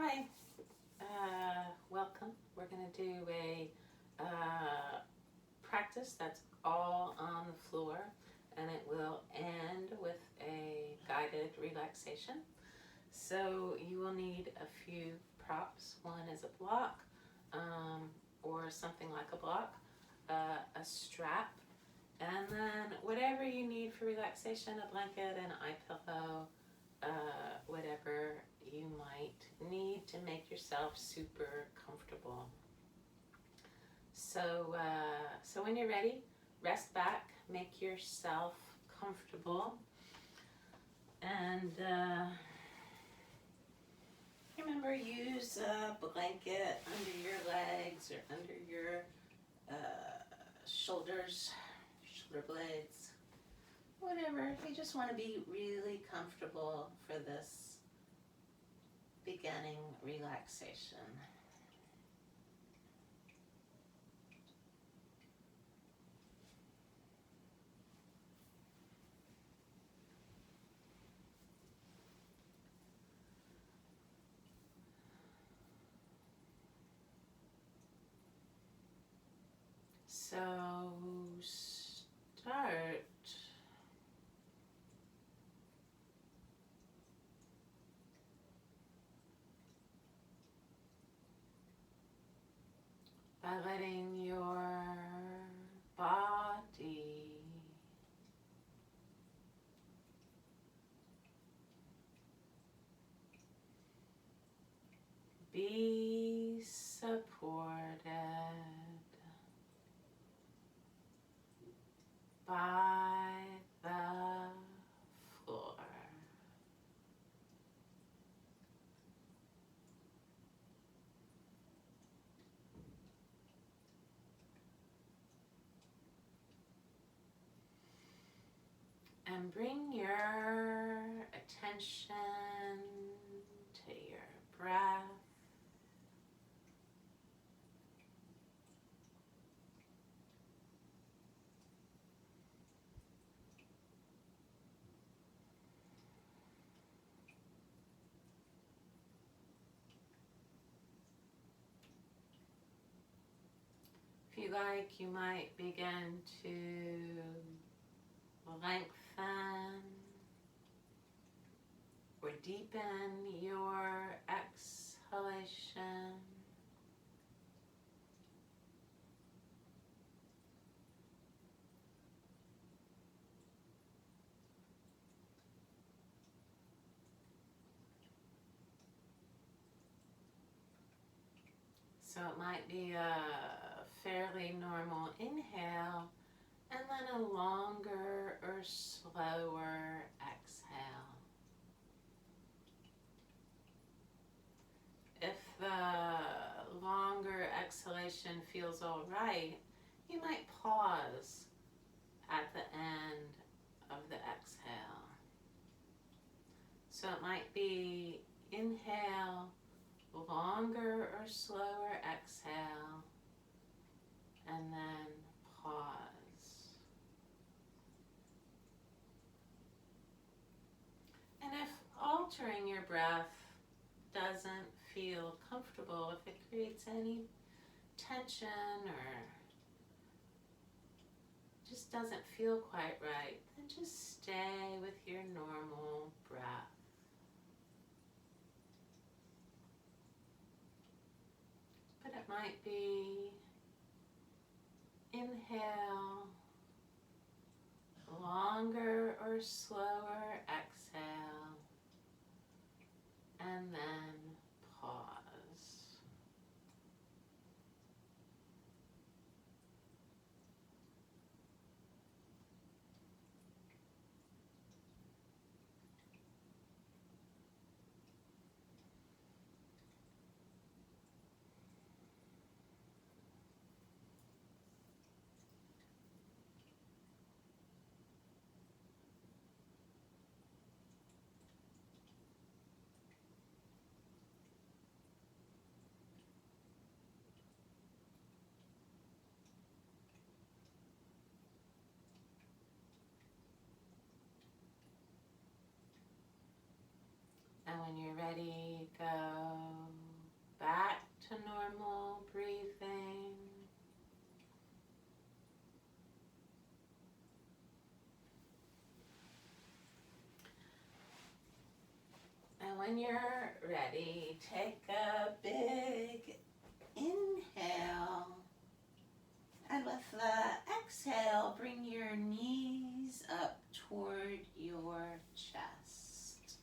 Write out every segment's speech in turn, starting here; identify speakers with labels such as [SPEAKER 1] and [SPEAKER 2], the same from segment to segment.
[SPEAKER 1] Hi, welcome. We're going to do a practice that's all on the floor, and it will end with a guided relaxation. So you will need a few props. One is a block, or something like a block, a strap, and then whatever you need for relaxation, a blanket, an eye pillow, whatever you might need to make yourself super comfortable. So when you're ready, rest back, make yourself comfortable, and remember, use a blanket under your legs or under your shoulders, shoulder blades, whatever. You just want to be really comfortable for this beginning relaxation. So start by letting your body be supported by the floor. And bring your attention to your breath. If you like, you might begin to lengthen or deepen your exhalation. So it might be a fairly normal inhale and then a longer or slower exhale. If the longer exhalation feels all right, you might pause at the end of the exhale. So it might be inhale, longer or slower exhale, and then pause. And if altering your breath doesn't feel comfortable, if it creates any tension or just doesn't feel quite right, then just stay with your normal breath. But it might be inhale, longer or slower exhale, and then pause. And when you're ready, go back to normal breathing. And when you're ready, take a big inhale. And with the exhale, bring your knees up toward your chest.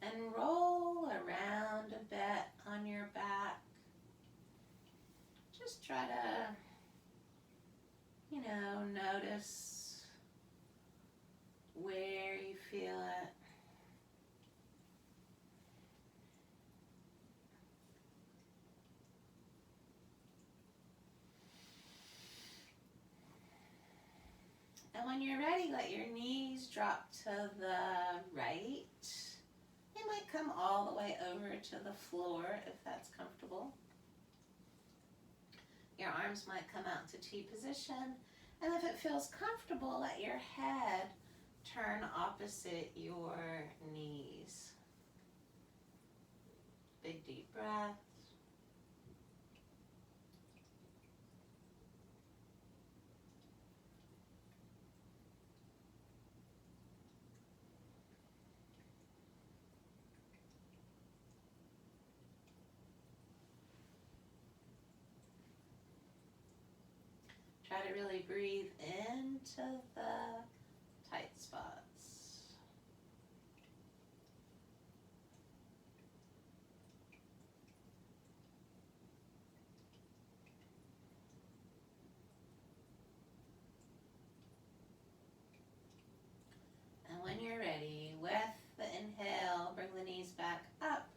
[SPEAKER 1] And roll around a bit on your back. Just try to, notice where you feel it. And when you're ready, let your knees drop to the right. They might come all the way over to the floor if that's comfortable. Your arms might come out to T position. And if it feels comfortable, let your head turn opposite your knees. Big deep breath. Try to really breathe into the tight spots. And when you're ready, with the inhale, bring the knees back up.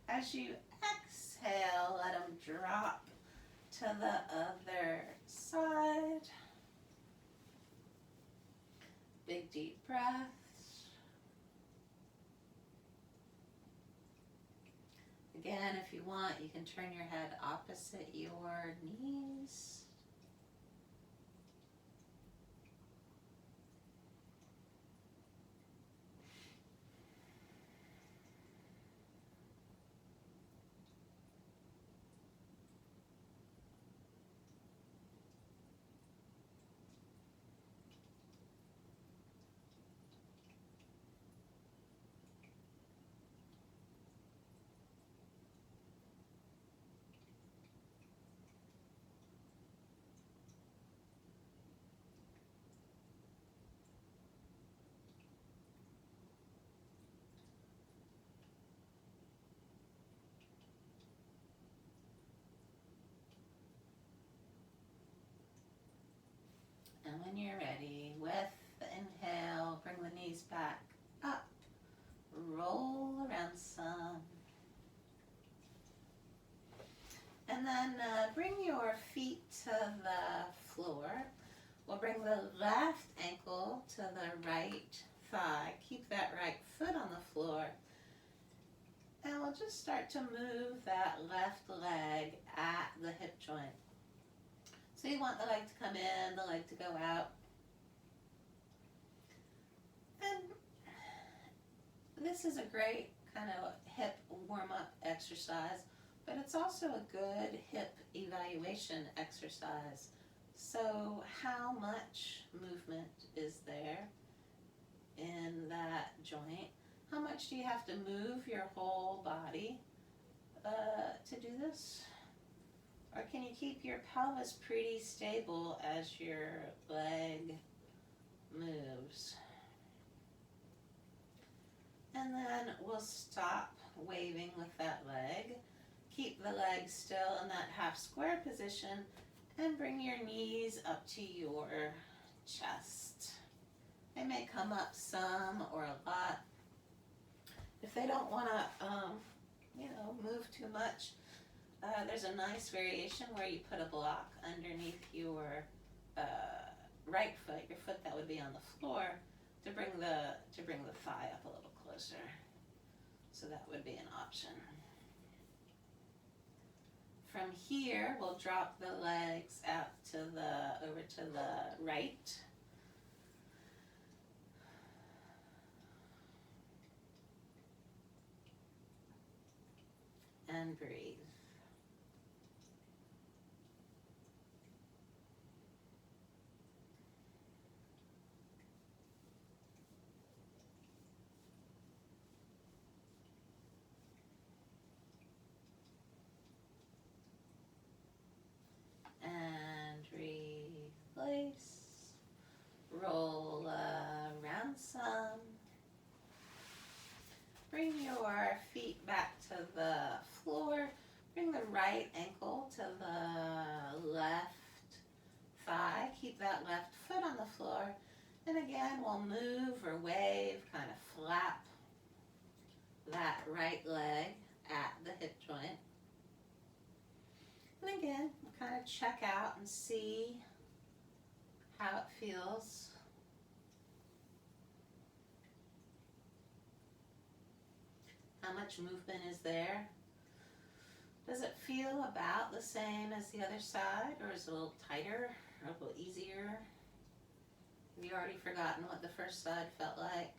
[SPEAKER 1] As you exhale, let them drop to the other side. Big deep breaths. Again, if you want, you can turn your head opposite your knees. And when you're ready, with the inhale, bring the knees back up. Roll around some. And then bring your feet to the floor. We'll bring the left ankle to the right thigh. Keep that right foot on the floor. And we'll just start to move that left leg at the hip joint. So you want the leg to come in, the leg to go out. And this is a great kind of hip warm-up exercise, but it's also a good hip evaluation exercise. So how much movement is there in that joint? How much do you have to move your whole body to do this? Or can you keep your pelvis pretty stable as your leg moves? And then we'll stop waving with that leg. Keep the leg still in that half square position and bring your knees up to your chest. They may come up some or a lot. If they don't want to, move too much, there's a nice variation where you put a block underneath your right foot, your foot that would be on the floor, to bring the thigh up a little closer. So that would be an option. From here, we'll drop the legs out over to the right. and breathe. And release. Roll around some. Bring your feet back to the floor. Bring the right ankle to the left thigh. Keep that left foot on the floor. And again, we'll move or wave, kind of flap that right leg at the hip joint. And again, we'll kind of check out and see how it feels. How much movement is there? Does it feel about the same as the other side, or is it a little tighter, or a little easier? Have you already forgotten what the first side felt like?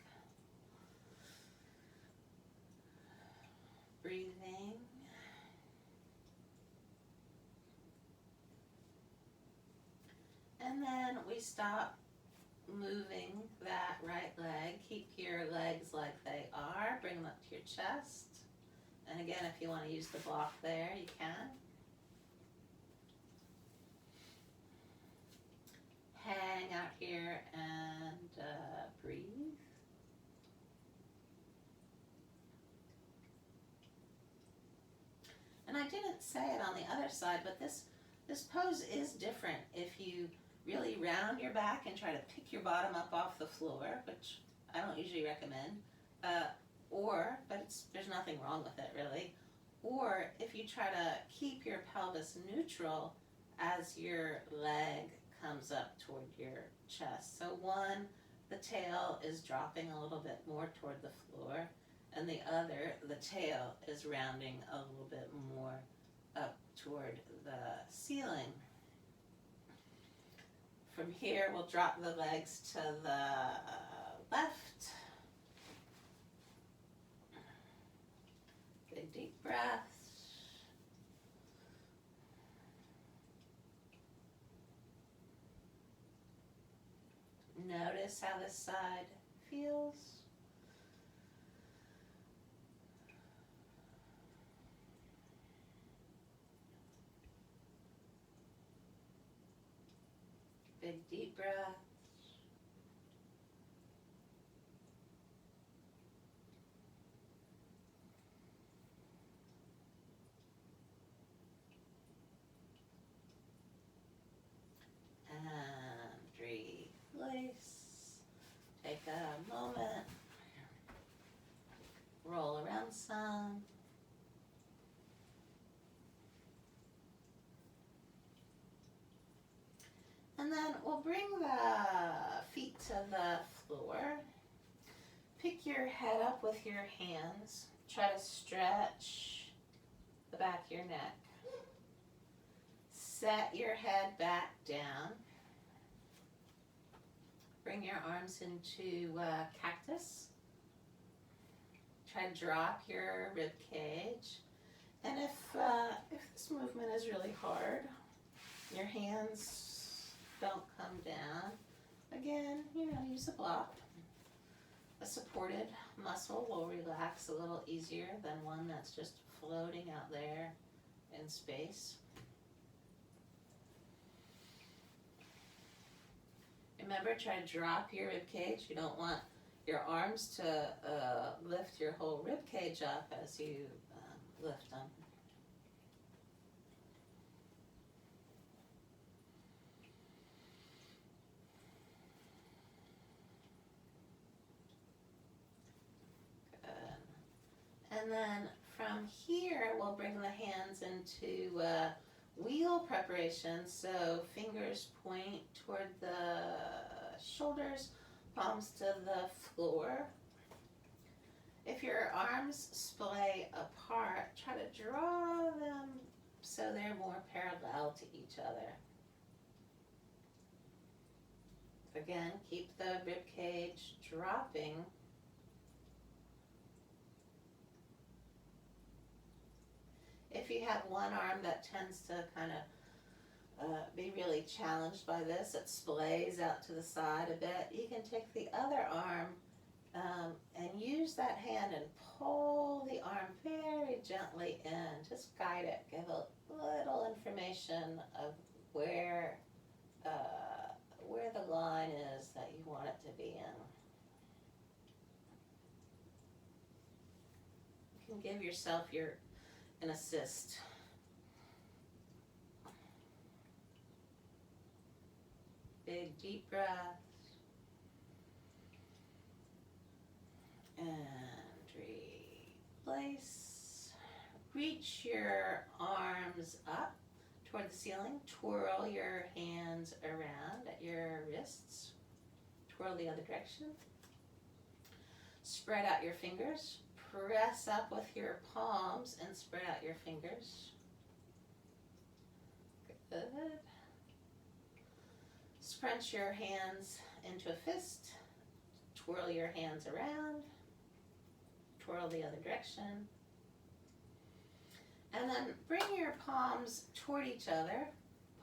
[SPEAKER 1] Breathing. And then we stop moving that right leg. Keep your legs like they are. Bring them up to your chest. And again, if you want to use the block there, you can. Hang out here and breathe. And I didn't say it on the other side, but this pose is different if you really round your back and try to pick your bottom up off the floor, which I don't usually recommend, but there's nothing wrong with it really. Or if you try to keep your pelvis neutral as your leg comes up toward your chest. So one, the tail is dropping a little bit more toward the floor, and the other, the tail is rounding a little bit more up toward the ceiling. From here, we'll drop the legs to the left. Big deep breaths. Notice how this side feels. Big deep breaths. And release. Take a moment. Roll around some. And then we'll bring the feet to the floor. Pick your head up with your hands. Try to stretch the back of your neck. Set your head back down. Bring your arms into cactus. Try to drop your rib cage. And if this movement is really hard, your hands don't come down, again, use a block. A supported muscle will relax a little easier than one that's just floating out there in space. Remember, try to drop your rib cage. You don't want your arms to lift your whole rib cage up as you lift them. Good. And then from here, we'll bring the hands into wheel preparation. So fingers point toward the shoulders, palms to the floor. If your arms splay apart, try to draw them so they're more parallel to each other. Again, keep the rib cage dropping. If you have one arm that tends to kind of be really challenged by this, it splays out to the side a bit, you can take the other arm and use that hand and pull the arm very gently in. Just guide it. Give a little information of where the line is that you want it to be in. You can give yourself an assist. Big deep breath. And release. Reach your arms up toward the ceiling. Twirl your hands around at your wrists. Twirl the other direction. Spread out your fingers. Press up with your palms and spread out your fingers. Good. Scrunch your hands into a fist. Twirl your hands around. Twirl the other direction. And then bring your palms toward each other,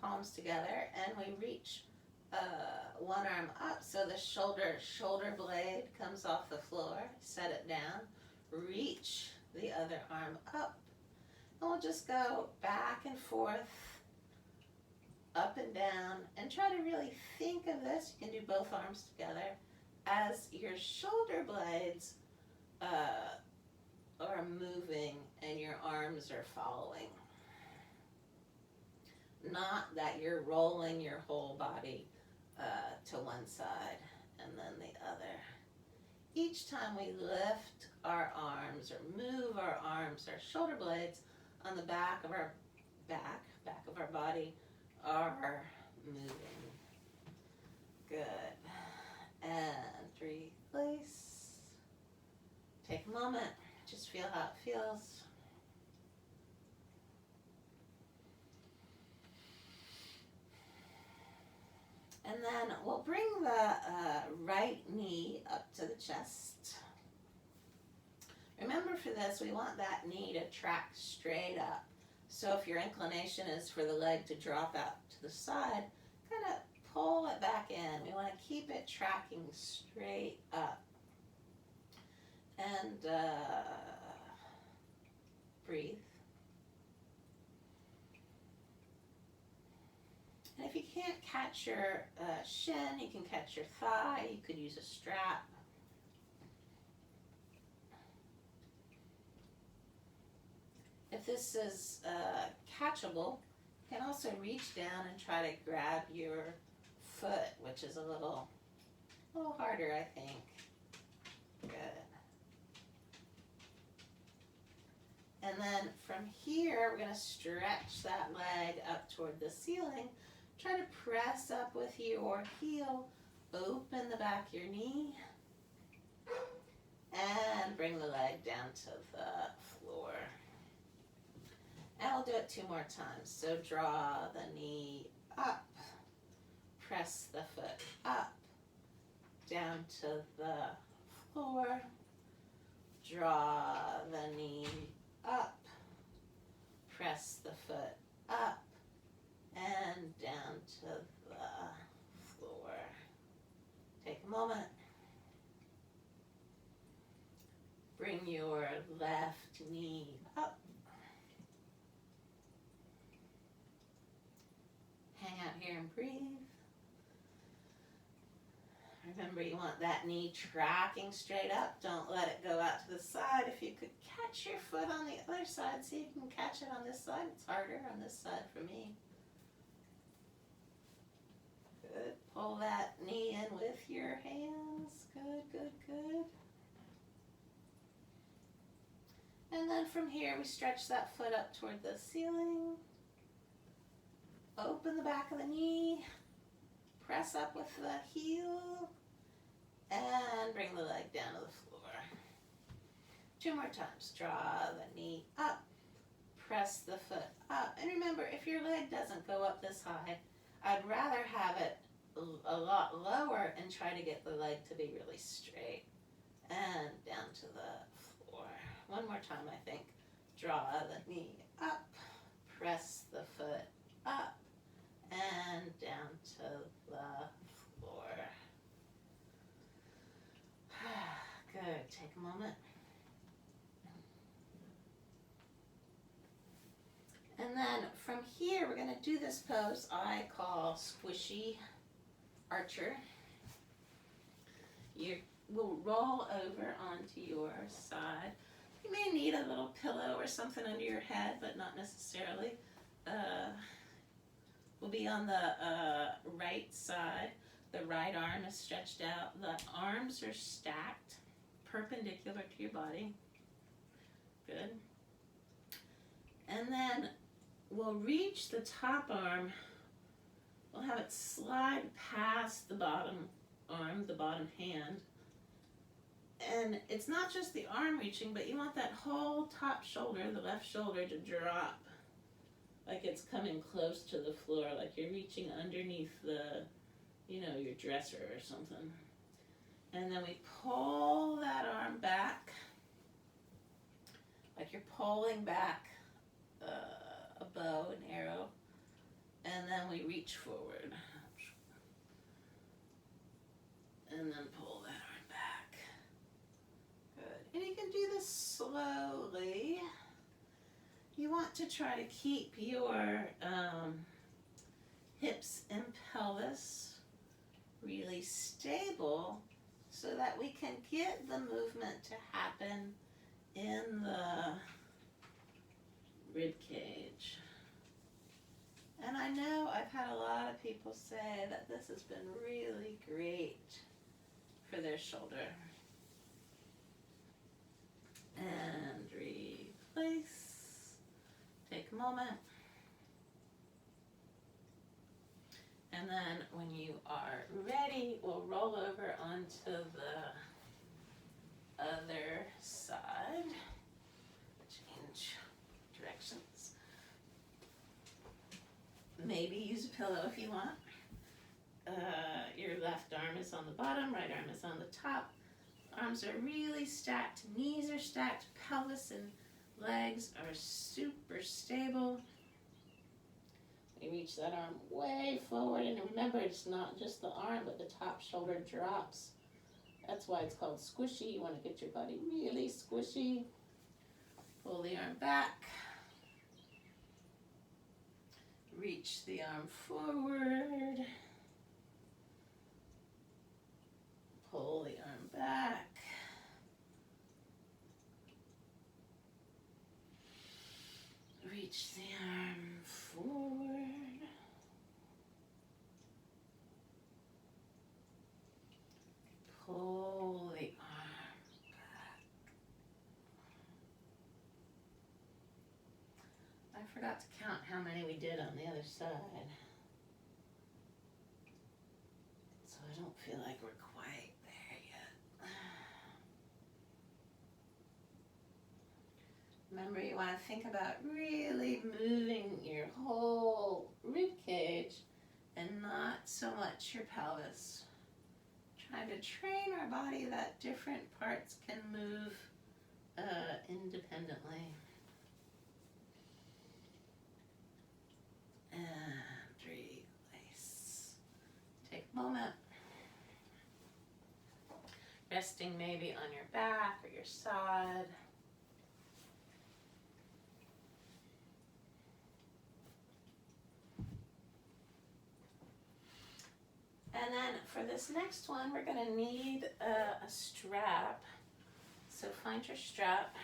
[SPEAKER 1] palms together, and we reach one arm up so the shoulder blade comes off the floor. Set it down. Reach the other arm up. And we'll just go back and forth, up and down, and try to really think of this. You can do both arms together as your shoulder blades are moving and your arms are following. Not that you're rolling your whole body to one side and then the other. Each time we lift our arms or move our arms, our shoulder blades on the back of our body are moving. Good. And release. Take a moment. Just feel how it feels. And then we'll bring the right knee up to the chest. Remember, for this, we want that knee to track straight up. So if your inclination is for the leg to drop out to the side, kind of pull it back in. We want to keep it tracking straight up. And breathe. And if you can't catch your shin, you can catch your thigh. You could use a strap. If this is catchable, you can also reach down and try to grab your foot, which is a little harder, I think. Good. And then from here, we're going to stretch that leg up toward the ceiling. Try to press up with your heel. Open the back of your knee. And bring the leg down to the floor. And we'll do it 2 more times. So draw the knee up. Press the foot up. Down to the floor. Draw the knee up. Press the foot up. And down to the floor. Take a moment. Bring your left knee up. Hang out here and breathe. Remember, you want that knee tracking straight up. Don't let it go out to the side. If you could catch your foot on the other side, see if you can catch it on this side. It's harder on this side for me. Good. Pull that knee in with your hands. Good, good, good. And then from here, we stretch that foot up toward the ceiling. Open the back of the knee. Press up with the heel. And bring the leg down to the floor. 2 more times. Draw the knee up. Press the foot up. And remember, if your leg doesn't go up this high, I'd rather have it a lot lower and try to get the leg to be really straight. And down to the floor. 1 more time, I think. Draw the knee up, press the foot up and down to the floor. Good, take a moment. And then from here, we're gonna do this pose I call squishy archer. You will roll over onto your side. You may need a little pillow or something under your head, but not necessarily. We'll be on the right side. The right arm is stretched out. The arms are stacked, perpendicular to your body. Good. And then we'll reach the top arm. We'll have it slide past the bottom arm, the bottom hand. And it's not just the arm reaching, but you want that whole top shoulder, the left shoulder, to drop like it's coming close to the floor, like you're reaching underneath the, your dresser or something. And then we pull that arm back, like you're pulling back a bow, an arrow, and then we reach forward. And then pull that arm back. Good. And you can do this slowly. You want to try to keep your hips and pelvis really stable so that we can get the movement to happen in the rib cage. And I know I've had a lot of people say that this has been really great for their shoulder. And replace. Take a moment. And then when you are ready, we'll roll over onto the other side. Change directions. Maybe use a pillow if you want. Your left arm is on the bottom, right arm is on the top. Arms are really stacked, knees are stacked, pelvis and legs are super stable. You reach that arm way forward, and remember, it's not just the arm, but the top shoulder drops. That's why it's called squishy. You want to get your body really squishy. Pull the arm back. Reach the arm forward. Pull the arm back. Reach the arm forward. Pull the arm back. I forgot to count how many we did on the other side. So I don't feel like we're quite there yet. Remember, you want to think about really moving your whole rib cage and not so much your pelvis. Trying to train our body that different parts can move independently. And release. Take a moment. Resting maybe on your back or your side. And then for this next one, we're going to need a strap. So find your strap.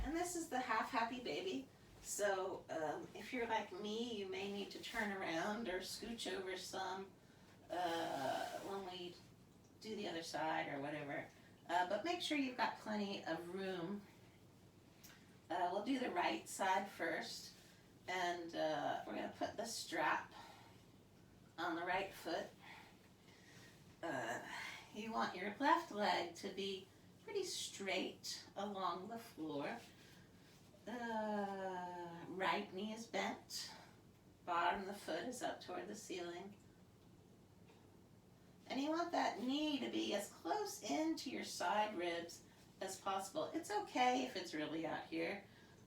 [SPEAKER 1] And this is the half happy baby. So if you're like me, you may need to turn around or scooch over some when we do the other side or whatever. But make sure you've got plenty of room. We'll do the right side first. And we're going to put the strap on the right foot. You want your left leg to be pretty straight along the floor. Right knee is bent. Bottom of the foot is up toward the ceiling. And you want that knee to be as close into your side ribs as possible. It's okay if it's really out here,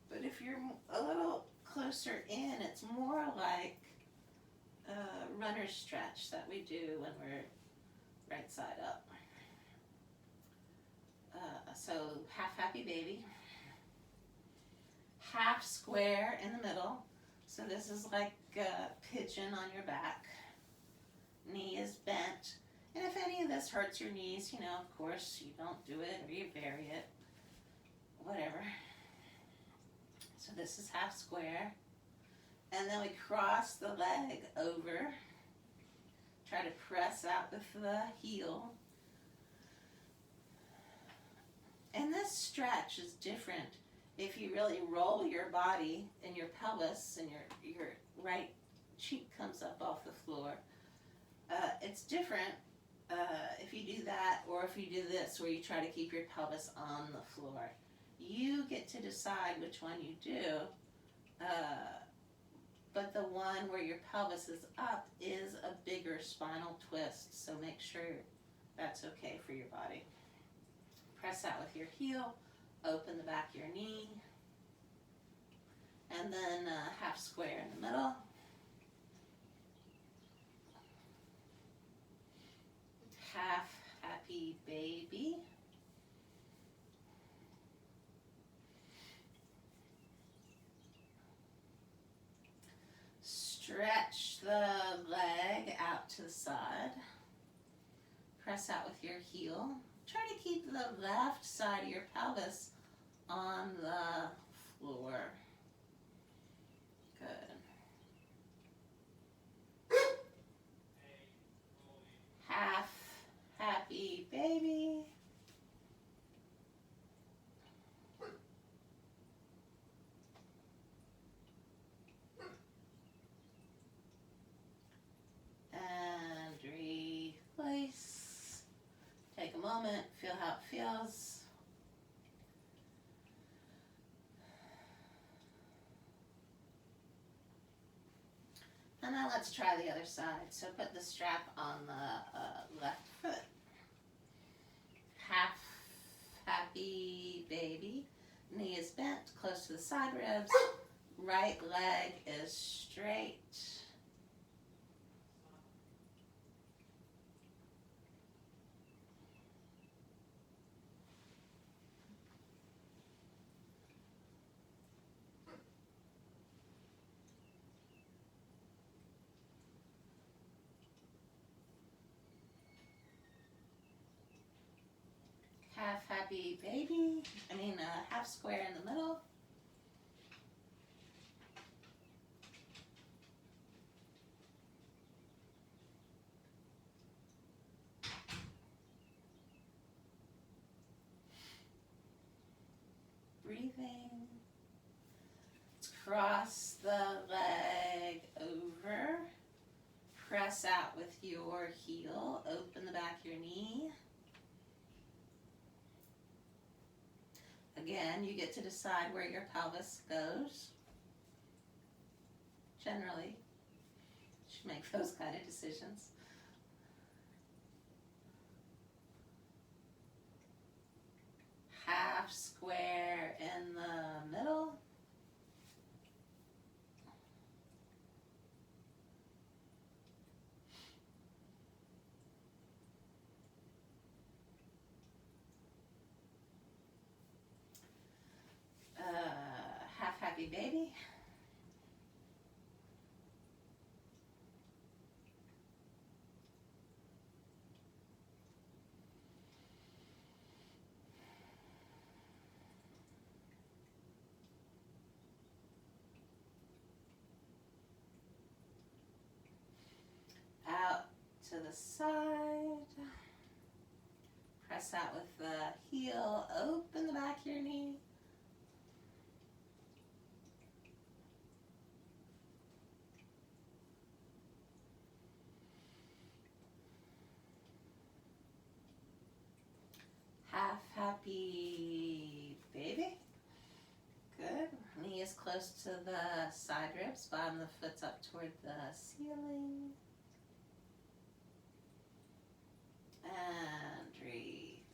[SPEAKER 1] but if you're a little closer in, it's more like a runner's stretch that we do when we're right side up. So half happy baby, half square in the middle. So this is like a pigeon on your back. Knee is bent. And if any of this hurts your knees, you know, of course, you don't do it or you vary it. Whatever. So this is half square. And then we cross the leg over. Try to press out with the heel. And this stretch is different if you really roll your body and your pelvis and your right cheek comes up off the floor. It's different if you do that or if you do this where you try to keep your pelvis on the floor. You get to decide which one you do, but the one where your pelvis is up is a bigger spinal twist, so make sure that's okay for your body. Press out with your heel, open the back of your knee, and then half square in the middle. Half happy baby. Stretch the leg out to the side. Press out with your heel. Try to keep the left side of your pelvis on the floor. Good. Half happy baby. And release. Take a moment, feel how it feels. And now let's try the other side. So put the strap on the left foot. Half happy baby. Knee is bent, close to the side ribs. Right leg is straight. Half happy baby. Half square in the middle. Breathing. Let's cross the leg over. Press out with your heel. Open the back of your knee. Again, you get to decide where your pelvis goes. Generally, you should make those kind of decisions. Half square in the middle. Half happy baby. Out to the side. Press out with the heel. Open the back of your knee. Half happy baby. Good. Knee is close to the side ribs. Bottom of the foot's up toward the ceiling. And release.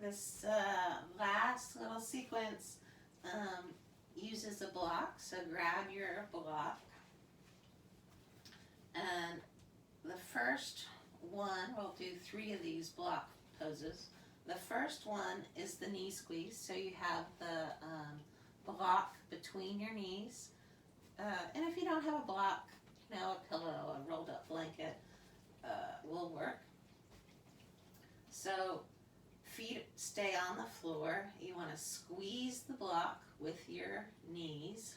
[SPEAKER 1] This last little sequence uses a block, so grab your block. And the first one, we'll do 3 of these block poses. The first one is the knee squeeze, so you have the block between your knees. And if you don't have a block, a pillow, a rolled up blanket will work. So feet stay on the floor. You want to squeeze the block with your knees.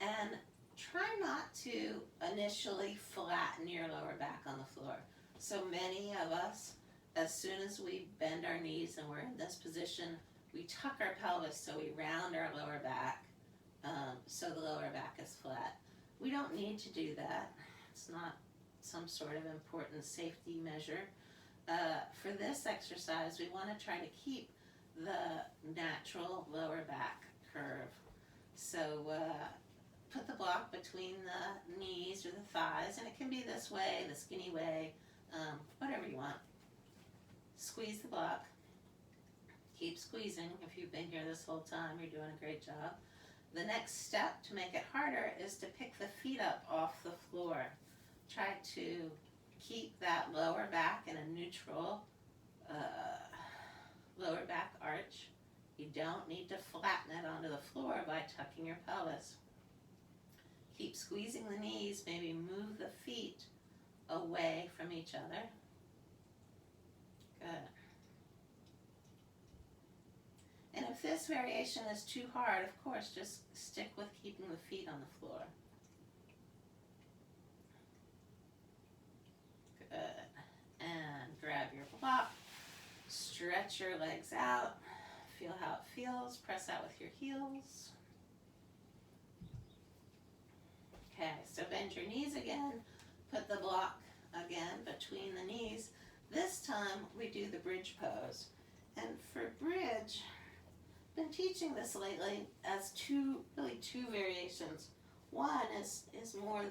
[SPEAKER 1] And try not to initially flatten your lower back on the floor. So many of us, as soon as we bend our knees and we're in this position, we tuck our pelvis so we round our lower back, so the lower back is flat. We don't need to do that. It's not some sort of important safety measure. For this exercise, we want to try to keep the natural lower back curve. So put the block between the knees or the thighs, and it can be this way, the skinny way, whatever you want. Squeeze the block. Keep squeezing. If you've been here this whole time, you're doing a great job. The next step to make it harder is to pick the feet up off the floor. Try to keep that lower back in a neutral lower back arch. You don't need to flatten it onto the floor by tucking your pelvis. Keep squeezing the knees, maybe move the feet away from each other. Good. And if this variation is too hard, of course, just stick with keeping the feet on the floor. Good. And grab your block. Stretch your legs out. Feel how it feels. Press out with your heels. Okay, so bend your knees again. Put the block again between the knees. This time we do the bridge pose. And for bridge, I've been teaching this lately as two variations. One is more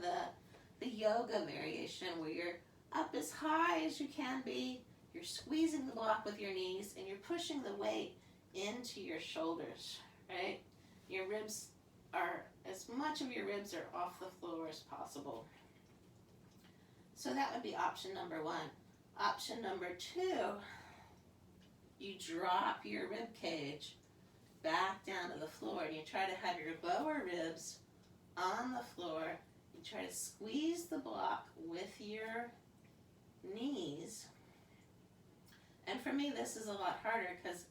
[SPEAKER 1] the yoga variation where you're up as high as you can be. You're squeezing the block with your knees and you're pushing the weight into your shoulders, right? Your ribs are, as much of your ribs are off the floor as possible. So that would be option number 1. Option number 2, you drop your rib cage back down to the floor and you try to have your lower ribs on the floor. You try to squeeze the block with your knees. And for me, this is a lot harder because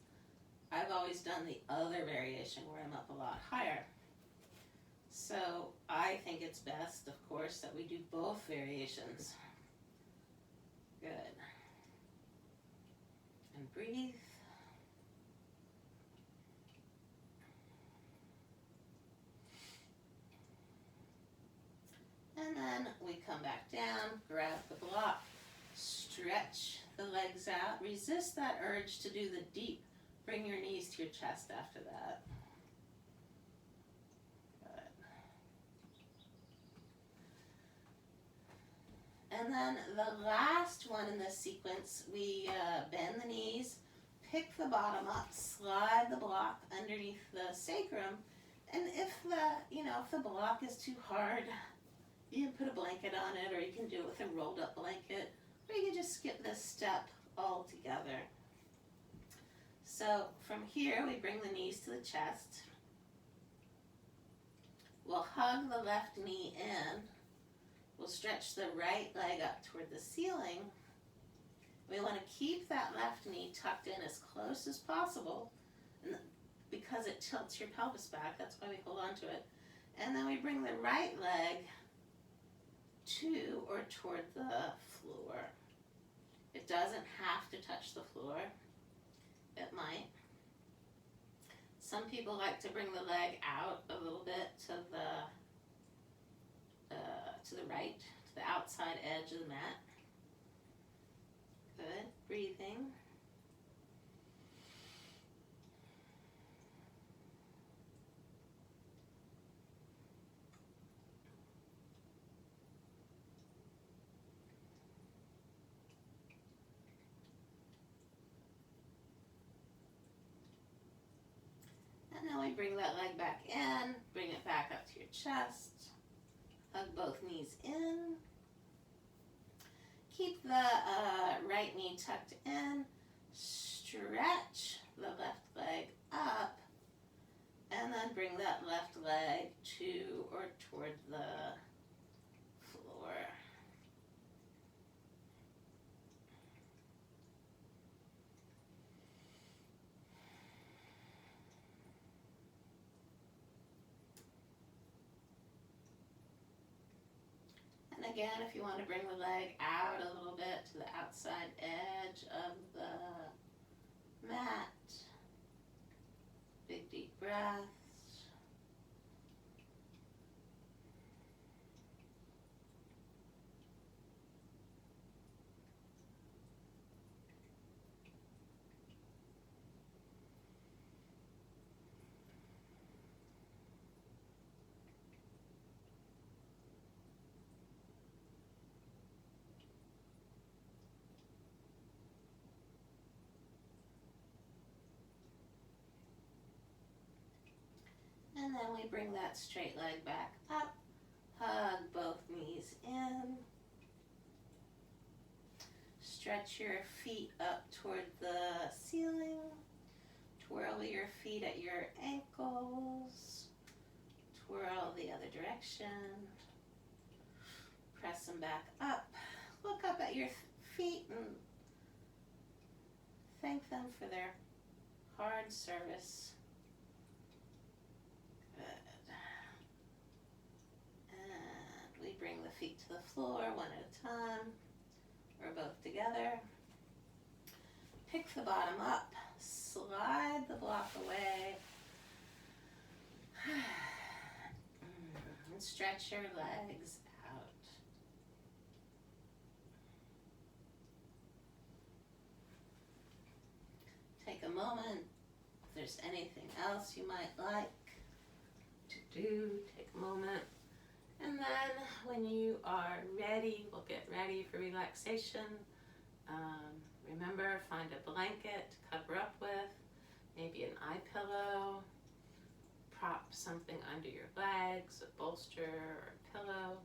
[SPEAKER 1] I've always done the other variation where I'm up a lot higher. So I think it's best, of course, that we do both variations. Good. And breathe. And then we come back down, grab the block, stretch the legs out. Resist that urge to do the deep. Bring your knees to your chest after that. And then the last one in this sequence, we bend the knees, pick the bottom up, slide the block underneath the sacrum, and if the block is too hard, you can put a blanket on it, or you can do it with a rolled up blanket, or you can just skip this step altogether. So from here, we bring the knees to the chest. We'll hug the left knee in. We'll stretch the right leg up toward the ceiling. We want to keep that left knee tucked in as close as possible, and because it tilts your pelvis back, that's why we hold on to it. And then we bring the right leg to or toward the floor. It doesn't have to touch the floor. It might. Some people like to bring the leg out a little bit to the right, to the outside edge of the mat. Good. Breathing. And then we bring that leg back in, bring it back up to your chest. Hug both knees in. Keep the right knee tucked in. Stretch the left leg up. And then bring that left leg to or toward the floor. And again, if you want to bring the leg out a little bit to the outside edge of the mat, big deep breaths. And then we bring that straight leg back up. Hug both knees in. Stretch your feet up toward the ceiling. Twirl your feet at your ankles. Twirl the other direction. Press them back up. Look up at your feet and thank them for their hard service. Good. And we bring the feet to the floor one at a time, or both together. Pick the bottom up, slide the block away, and stretch your legs out. Take a moment. If there's anything else you might like to do, take a moment. And then when you are ready, we'll get ready for relaxation. Remember, find a blanket to cover up with, maybe an eye pillow, prop something under your legs, a bolster or a pillow,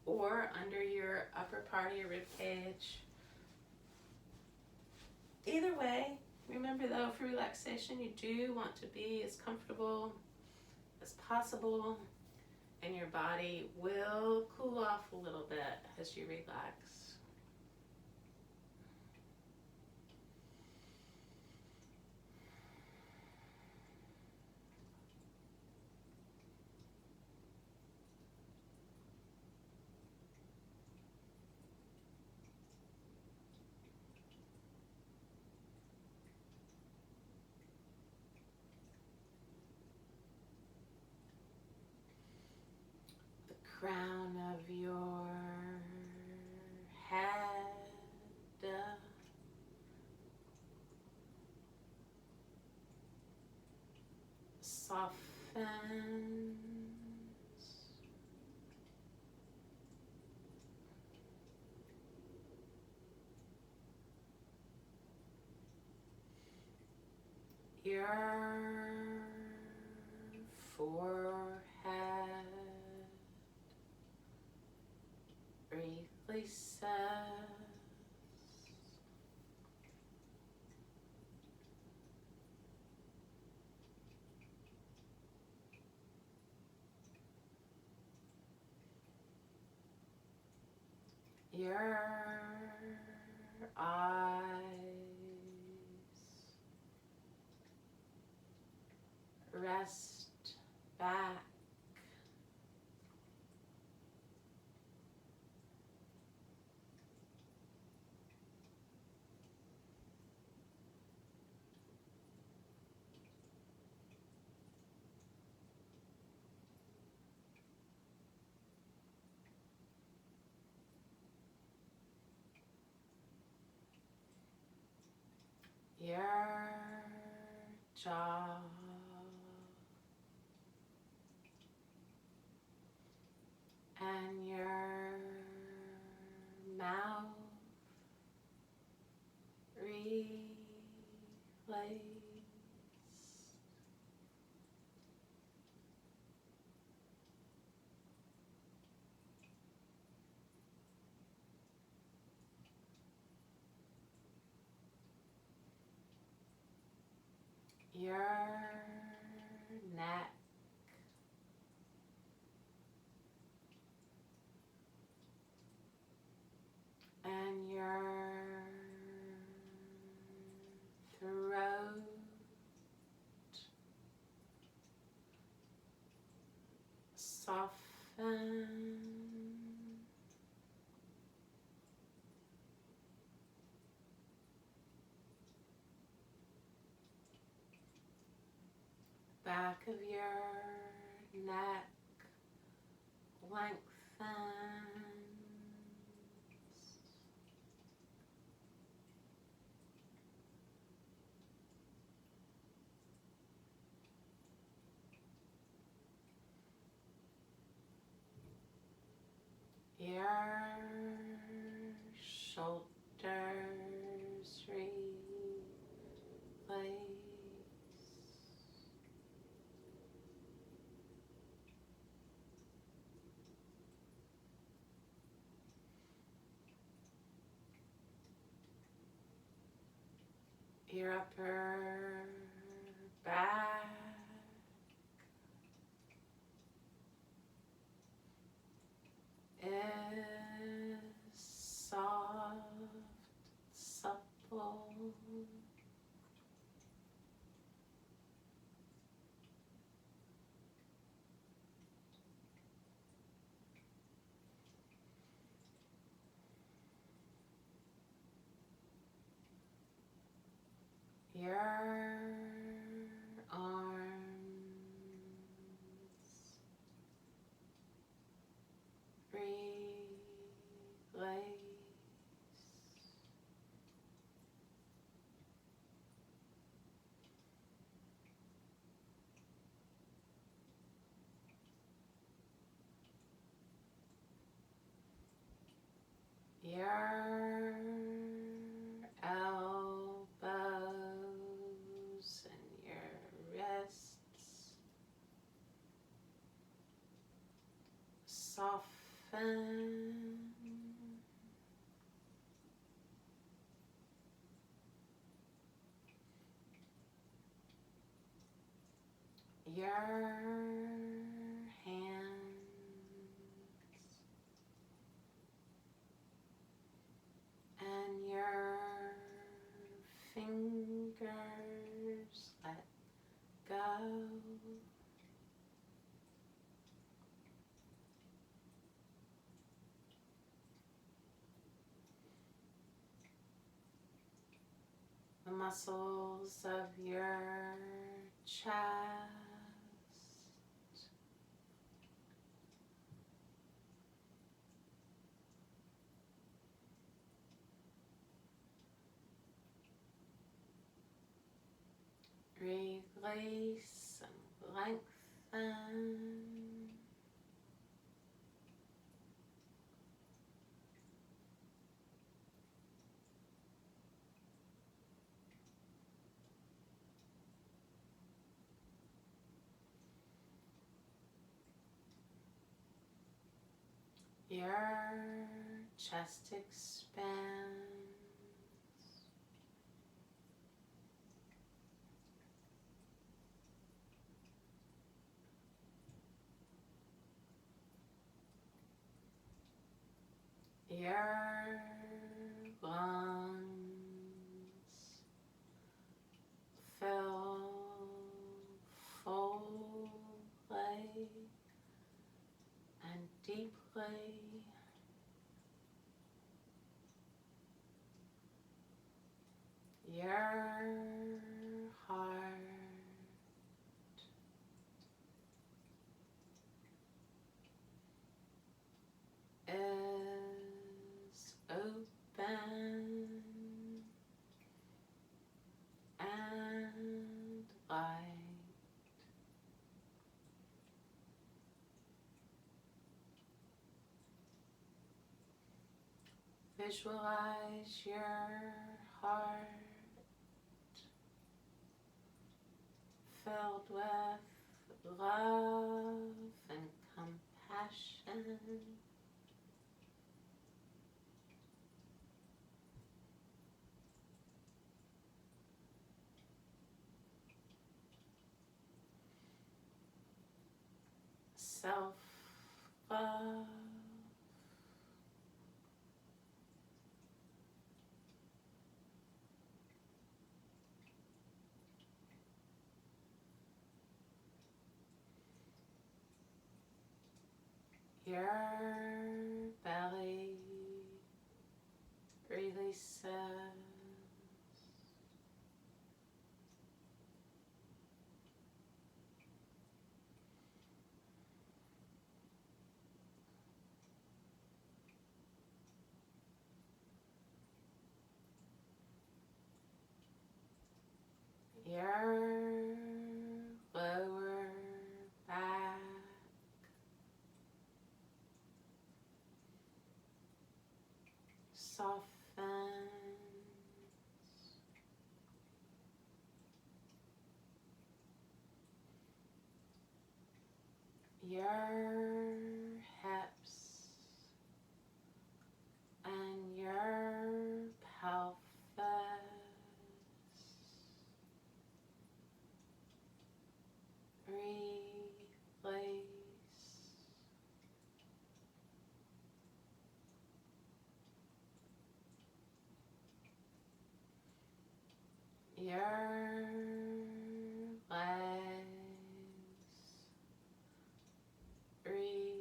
[SPEAKER 1] or under your upper part of your rib cage. Either way, remember though, for relaxation, you do want to be as comfortable as possible, and your body will cool off a little bit as you relax. Crown of your head, softens. Your forehead releases. Your eyes rest back. Your jaw and your mouth release. your neck, and your throat, soften. Back of your neck lengthens. Your shoulders release. Your upper back is soft, supple. Your arms release. Your elbows and your wrists soften. Your hands and your fingers let go. The muscles of your chest release and lengthen. Your chest expands. Your lungs fill fully and deeply. Your heart is open and light. Visualize your heart filled with love and compassion. self-love. Your belly releases. Your lower back softens. Your hips and your pelvis release. Your legs release.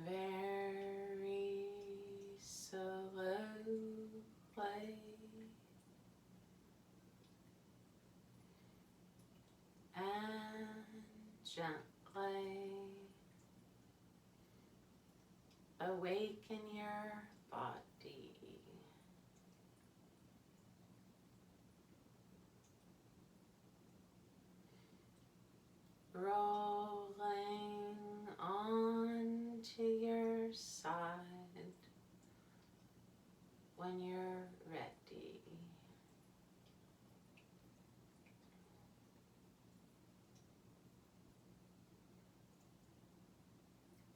[SPEAKER 1] Very slowly and gently awaken your body. Rolling onto your side when you're ready.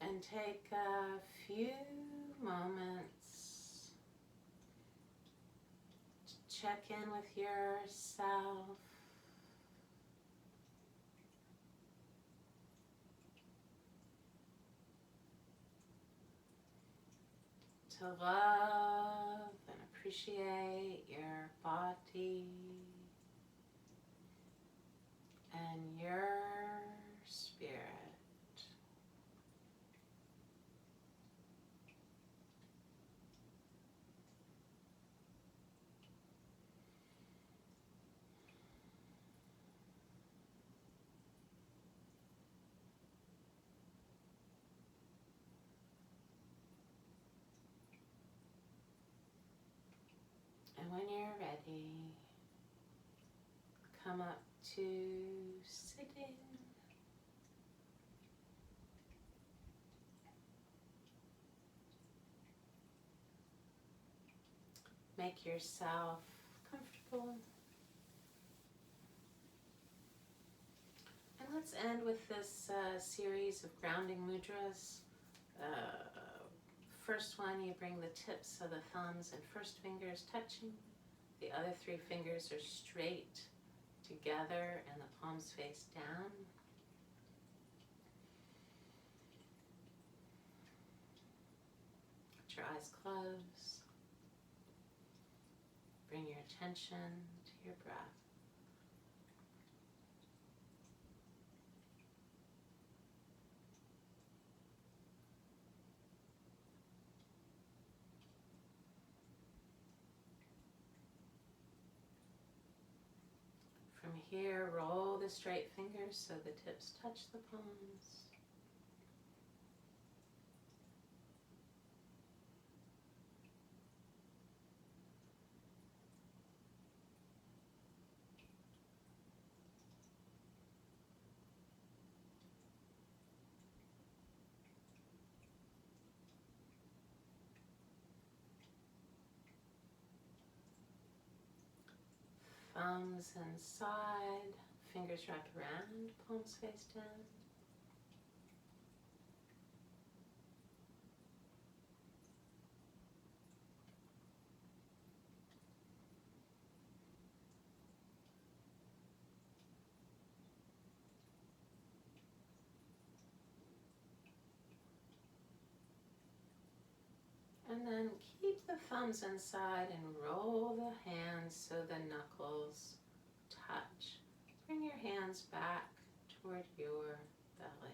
[SPEAKER 1] And take a few moments to check in with yourself. To love and appreciate your body and your spirit. And when you're ready, come up to sitting. Make yourself comfortable. And let's end with this series of grounding mudras. First one, you bring the tips of the thumbs and first fingers touching. The other three fingers are straight together and the palms face down. Let your eyes close. Bring your attention to your breath. From here, roll the straight fingers so the tips touch the palms. Thumbs inside, fingers wrap around, palms face down. And then keep the thumbs inside and roll the hands so the knuckles touch. Bring your hands back toward your belly.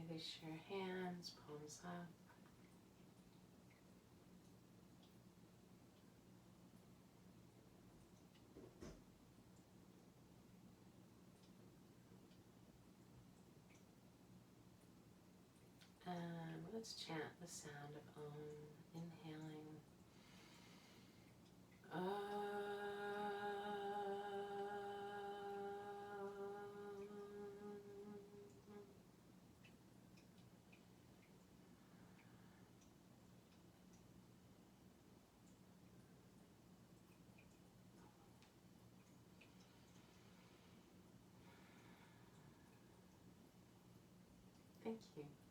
[SPEAKER 1] Release your hands, palms up. And let's chant the sound of Om. Inhaling. Thank you.